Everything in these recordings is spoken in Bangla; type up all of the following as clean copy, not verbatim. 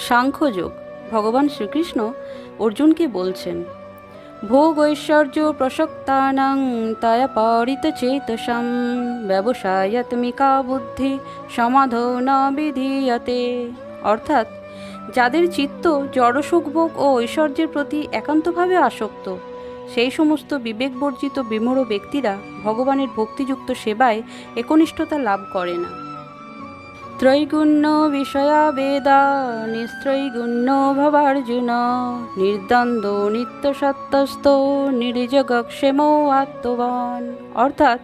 সাংখ্যযোগ। ভগবান শ্রীকৃষ্ণ অর্জুনকে বলছেন, ভোগ ঐশ্বর্য প্রসক্তানাং তায়া পরিতচেতসাম ব্যবসায়াত্মিকা বুদ্ধি সমাধো ন বিধীয়তে। অর্থাৎ যাদের চিত্ত জড়সুখভোগ ও ঐশ্বর্যের প্রতি একান্তভাবে আসক্ত, সেই সমস্ত বিবেকবর্জিত বিমূঢ় ব্যক্তিরা ভগবানের ভক্তিযুক্ত সেবায় একনিষ্ঠতা লাভ করে না। ত্রৈগুণ্য বিষয়া বেদা নিস্ত্রৈগুণ্য ভবার্জুন নির্দ্বন্দ্ব নিত্য সত্যস্থ নির্জগক্ষেম আত্মবান। অর্থাৎ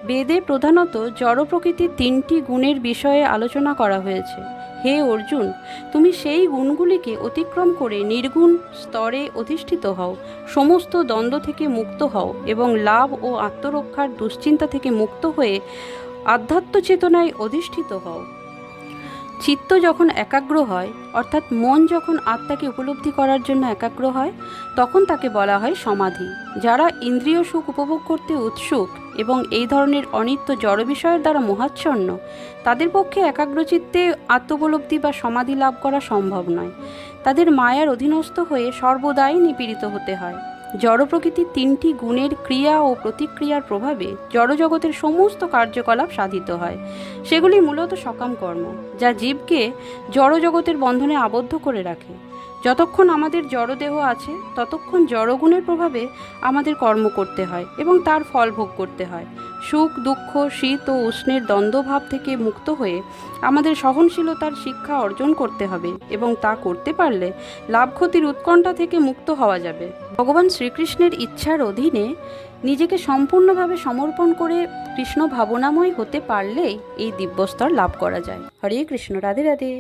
বেদে প্রধানত জড় প্রকৃতির 3টি গুণের বিষয়ে আলোচনা করা হয়েছে। হে অর্জুন, তুমি সেই গুণগুলিকে অতিক্রম করে নির্গুণ স্তরে অধিষ্ঠিত হও, সমস্ত দ্বন্দ্ব থেকে মুক্ত হও এবং লাভ ও আত্মরক্ষার দুশ্চিন্তা থেকে মুক্ত হয়ে আধ্যাত্ম চেতনায় অধিষ্ঠিত হও। চিত্ত যখন একাগ্র হয়, অর্থাৎ মন যখন আত্মাকে উপলব্ধি করার জন্য একাগ্র হয়, তখন তাকে বলা হয় সমাধি। যারা ইন্দ্রিয় সুখ উপভোগ করতে উৎসুক এবং এই ধরনের অনিত্য জড় বিষয়ের দ্বারা মোহাচ্ছন্ন, তাদের পক্ষে একাগ্রচিত্তে আত্মোপলব্ধি বা সমাধি লাভ করা সম্ভব নয়। তাদের মায়ার অধীনস্থ হয়ে সর্বদাই নিপীড়িত হতে হয়। জড় প্রকৃতির 3টি গুণের ক্রিয়া ও প্রতিক্রিয়ার প্রভাবে জড়জগতের সমস্ত কার্যকলাপ সাধিত হয়। সেগুলি মূলত সকাম কর্ম, যা জীবকে জড়জগতের বন্ধনে আবদ্ধ করে রাখে। যতক্ষণ আমাদের জড়দেহ আছে, ততক্ষণ জড়গুণের প্রভাবে আমাদের কর্ম করতে হয় এবং তার ফল ভোগ করতে হয়। সুখ দুঃখ, শীত ও উষ্ণের দ্বন্দ্বভাব থেকে মুক্ত হয়ে আমাদের সহনশীলতার শিক্ষা অর্জন করতে হবে এবং তা করতে পারলে লাভ ক্ষতির উৎকণ্ঠা থেকে মুক্ত হওয়া যাবে। ভগবান শ্রীকৃষ্ণের ইচ্ছার অধীনে নিজেকে সম্পূর্ণভাবে সমর্পণ করে কৃষ্ণ ভাবনাময় হতে পারলেই এই দিব্যস্তর লাভ করা যায়। হরে কৃষ্ণ। রাধে রাধে।